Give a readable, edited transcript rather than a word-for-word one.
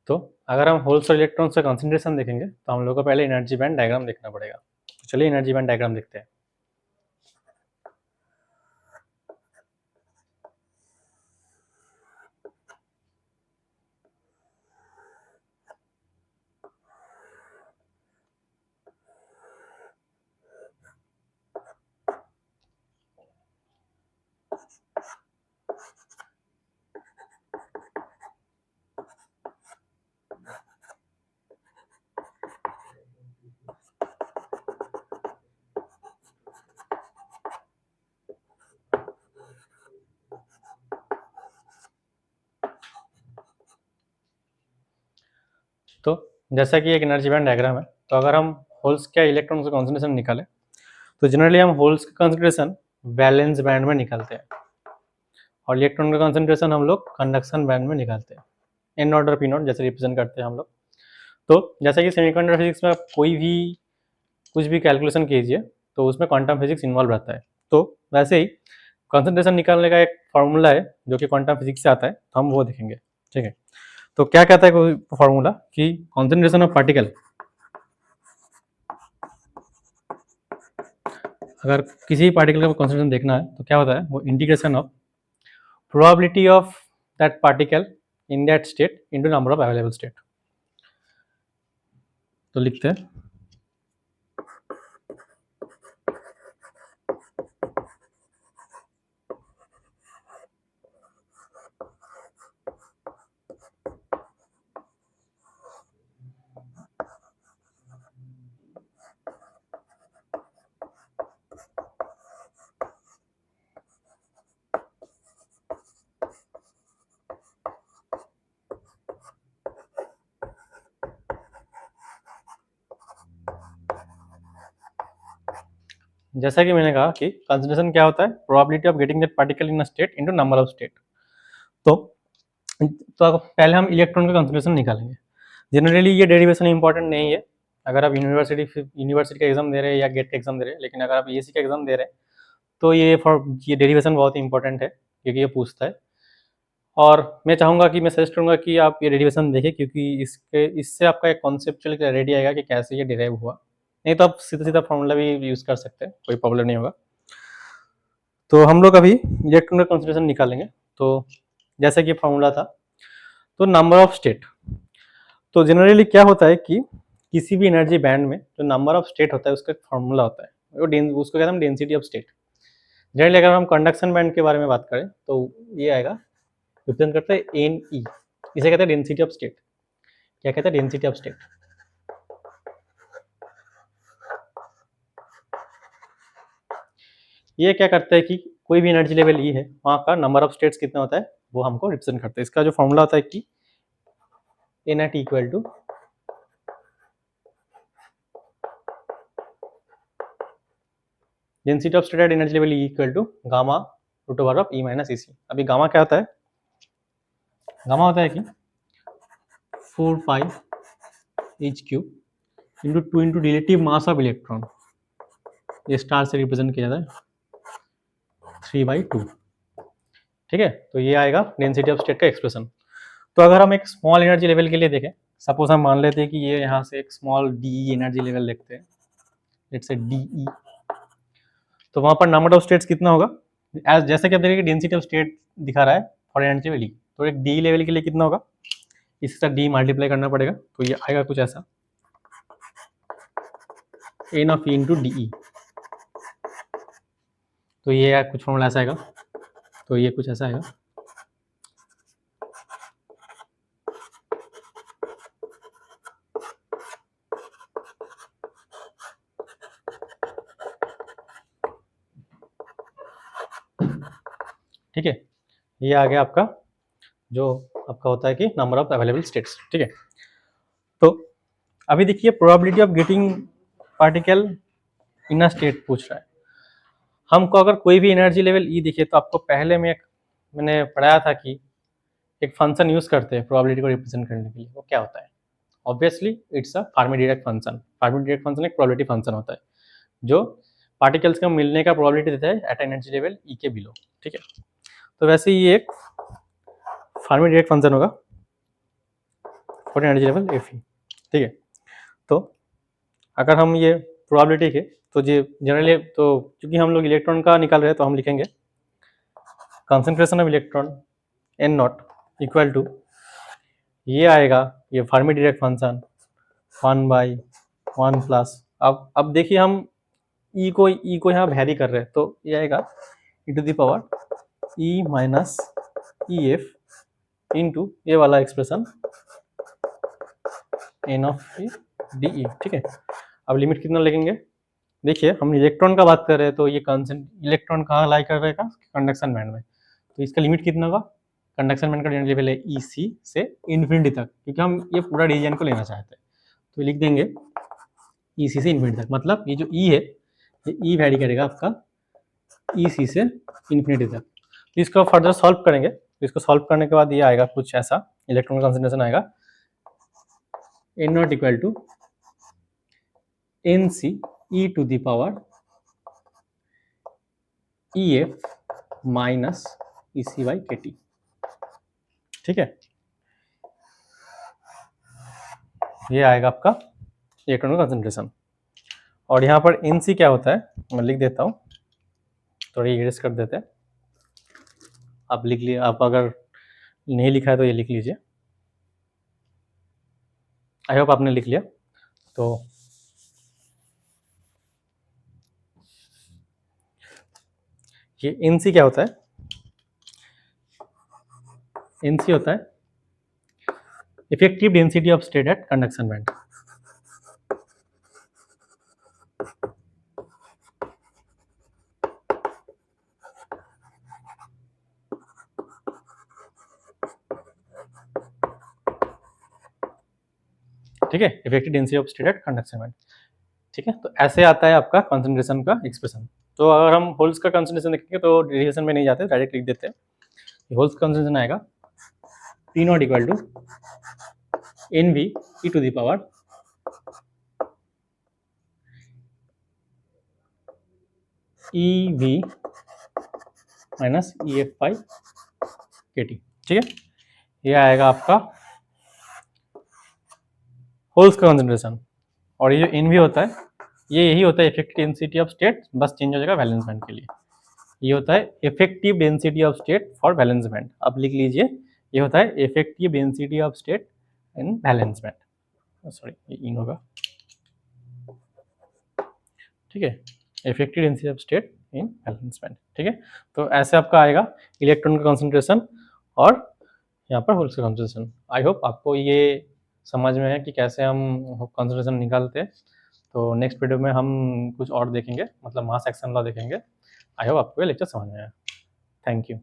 तो अगर हम होल्स और इलेक्ट्रॉन्स का कंसंट्रेशन देखेंगे तो हम लोग को पहले एनर्जी बैंड डायग्राम देखना पड़ेगा। तो चलिए एनर्जी बैंड डायग्राम देखते हैं। तो जैसा कि एक एनर्जी बैंड डायग्राम है, तो अगर हम होल्स का इलेक्ट्रॉन्स का कॉन्सेंट्रेशन निकालें तो जनरली हम होल्स का कॉन्सेंट्रेशन वैलेंस बैंड में निकालते हैं और इलेक्ट्रॉन का कॉन्सेंट्रेशन हम लोग कंडक्शन बैंड में निकालते हैं। एन नॉट और पी नॉट जैसे रिप्रेजेंट करते हैं हम लोग। तो जैसा कि सेमीकंडक्टर फिजिक्स में आप कोई भी कुछ भी कैलकुलेशन कीजिए तो उसमें क्वांटम फिजिक्स इन्वॉल्व रहता है। तो वैसे ही कॉन्सेंट्रेशन निकालने का एक फार्मूला है जो कि क्वांटम फिजिक्स से आता है, तो हम वो देखेंगे। ठीक है, तो क्या कहता है कोई फार्मूला कि कॉन्सेंट्रेशन ऑफ पार्टिकल, अगर किसी पार्टिकल का कॉन्सेंट्रेशन देखना है तो क्या होता है, वो integration of probability of that particle in that state into number of available state. तो लिखते हैं जैसा कि मैंने कहा कि कंसंट्रेशन क्या होता है, probability of getting that particle in a state into number of state. तो पहले हम इलेक्ट्रॉन का कंसंट्रेशन निकालेंगे। जनरली ये डेरिवेशन इंपॉर्टेंट नहीं है अगर आप यूनिवर्सिटी का एग्जाम दे रहे हैं या गेट का एग्जाम दे रहे हैं, लेकिन अगर आप एसी का एग्जाम दे रहे हैं तो ये डेरिवेशन बहुत ही इंपॉर्टेंट है क्योंकि ये पूछता है। और मैं चाहूँगा कि मैं सजेस्ट करूँगा कि आप ये डेरिवेशन देखें क्योंकि इससे आपका एक कॉन्सेप्चुअल क्लैरिटी आएगा कि कैसे ये डिराइव हुआ। नहीं तो आप सीधा सीधा फॉर्मूला भी यूज़ कर सकते हैं, कोई प्रॉब्लम नहीं होगा। तो हम लोग अभी इलेक्ट्रॉन का कंसंट्रेशन निकालेंगे। तो जैसा कि फॉर्मूला था, तो नंबर ऑफ स्टेट, तो जनरली क्या होता है कि किसी भी एनर्जी बैंड में जो नंबर ऑफ स्टेट होता है उसका एक फॉर्मूला होता है, वो उसको कहते हैं डेंसिटी ऑफ स्टेट। जनरली अगर हम कंडक्शन बैंड के बारे में बात करें तो ये आएगा, रिप्रेजेंट करता है एन ई, इसे कहते हैं डेंसिटी ऑफ स्टेट। क्या कहते हैं, डेंसिटी ऑफ स्टेट। ये क्या करता है कि कोई भी एनर्जी लेवल ई है वहाँ का नंबर ऑफ स्टेट्स कितना होता है वो हमको रिप्रेजेंट करता है। इसका जो फॉर्मूला होता है कि A net equal to density of state at energy level E equal to gamma root over of E minus E C. अभी गामा क्या होता है, गामा होता है कि 4 pi H cube into 2 into relative mass of electron, ये star से represent किया जाता है 3/2। ठीक है, तो ये आएगा डेंसिटी ऑफ स्टेट का एक्सप्रेशन। तो अगर हम एक स्मॉल एनर्जी लेवल के लिए देखें, सपोज हम मान लेते हैं कि ये यहाँ से एक स्मॉल डी एनर्जी लेवल देखते हैं, लेट्स से डी, तो वहाँ पर नंबर ऑफ स्टेट्स कितना होगा, एज जैसा कि आप देखिए डेंसिटी ऑफ स्टेट दिखा रहा है फॉर एनर्जी लेवल, तो एक डी लेवल के लिए कितना होगा, इसके साथ डी मल्टीप्लाई करना पड़ेगा, तो ये आएगा कुछ ऐसा, N of E into D E. तो ये कुछ फॉर्मूला ऐसा आएगा, तो ये कुछ ऐसा आएगा। ठीक है, ये आ गया आपका जो आपका होता है कि नंबर ऑफ अवेलेबल स्टेट्स। ठीक है, तो अभी देखिए probability of getting particle in a state पूछ रहा है हमको। अगर कोई भी एनर्जी लेवल ई दिखे तो आपको पहले मैंने पढ़ाया था कि एक फंक्शन यूज करते हैं प्रोबेबिलिटी को रिप्रेजेंट करने के लिए, वो क्या होता है, obviously it's a Fermi Dirac function. Fermi Dirac function एक प्रोबेबिलिटी फंक्शन होता है जो पार्टिकल्स का मिलने का प्रोबेबिलिटी देता है एट एनर्जी लेवल ई के बिलो। ठीक है, तो वैसे ही एक फर्मी डिराक फंक्शन होगा फॉर एनर्जी लेवल Fe, ठीक है। तो अगर हम ये प्रोबेबिलिटी के तो ये जनरली तो क्योंकि हम लोग इलेक्ट्रॉन का निकाल रहे हैं तो हम लिखेंगे concentration of electron N not equal to, ये आएगा ये फर्मी डायरेक्ट फंक्शन 1/1 प्लस, अब देखिए हम ई को यहाँ वैरी कर रहे हैं तो ये आएगा e minus E F into ये वाला expression N of D E, ठीक है। अब लिमिट कितना लगेंगे, देखिए हम इलेक्ट्रॉन का बात कर रहे हैं तो ये इलेक्ट्रॉन कहाँ लाई कर रहेगा, कंडक्शन बैंड में, तो इसका लिमिट कितना होगा, कंडक्शन बैंड का लेवल है ई सी से इन्फिनिटी तक, क्योंकि हम ये पूरा रीजन को लेना चाहते हैं तो लिख देंगे ई सी से इन्फिनिटी तक, मतलब ये जो ई है ये ई वैरी करेगा आपका ई सी से इन्फिनिटी तक। तो इसको फर्दर सॉल्व करेंगे, तो इसको सॉल्व करने के बाद ये आएगा कुछ ऐसा, इलेक्ट्रॉन का कंसंट्रेशन आएगा N not equal to N C E to the power E F minus E C by K T, ठीक है। ये आएगा आपका इलेक्ट्रॉन का कंसंट्रेशन। और यहाँ पर एन सी क्या होता है मैं लिख देता हूँ, थोड़ी इरेज कर देते हैं, आप लिख लिए, आप अगर नहीं लिखा है तो ये लिख लीजिए, आई होप आपने लिख लिया। तो ये एन सी क्या होता है, एन सी होता है effective density of state at conduction band, ठीक है, effective density of state at conduction band, ठीक है। तो ऐसे आता है आपका कंसंट्रेशन का एक्सप्रेशन। तो अगर हम होल्स का कंसंट्रेशन देखेंगे तो डेरिवेशन में नहीं जाते, डायरेक्ट लिख देते हैं। होल्स का कंसंट्रेशन आएगा P not equal to N V E to the power E V minus E F by K T, ठीक है। ये आएगा आपका होल्स का कंसंट्रेशन। और ये जो एन वी होता है ये यही होता है इफेक्टिव डेंसिटी ऑफ स्टेट, बस चेंज हो जाएगा वैलेंस बैंड के लिए। ये होता है effective density of state for valence band, अब लिख लीजिए ये होता है effective density of state in valence band, sorry ये इन होगा, ठीक है, effective density of state in valence band, ठीक है। तो ऐसे आपका आएगा इलेक्ट्रॉन का कंसंट्रेशन और यहाँ पर होल्स का कंसंट्रेशन। आई होप आपको ये समझ में है कि कैसे हम कंसंट्रेशन निकालते हैं। तो नेक्स्ट वीडियो में हम कुछ और देखेंगे, मतलब मास एक्शन लॉ देखेंगे। आई होप आपको ये लेक्चर समझ में आया। Thank you.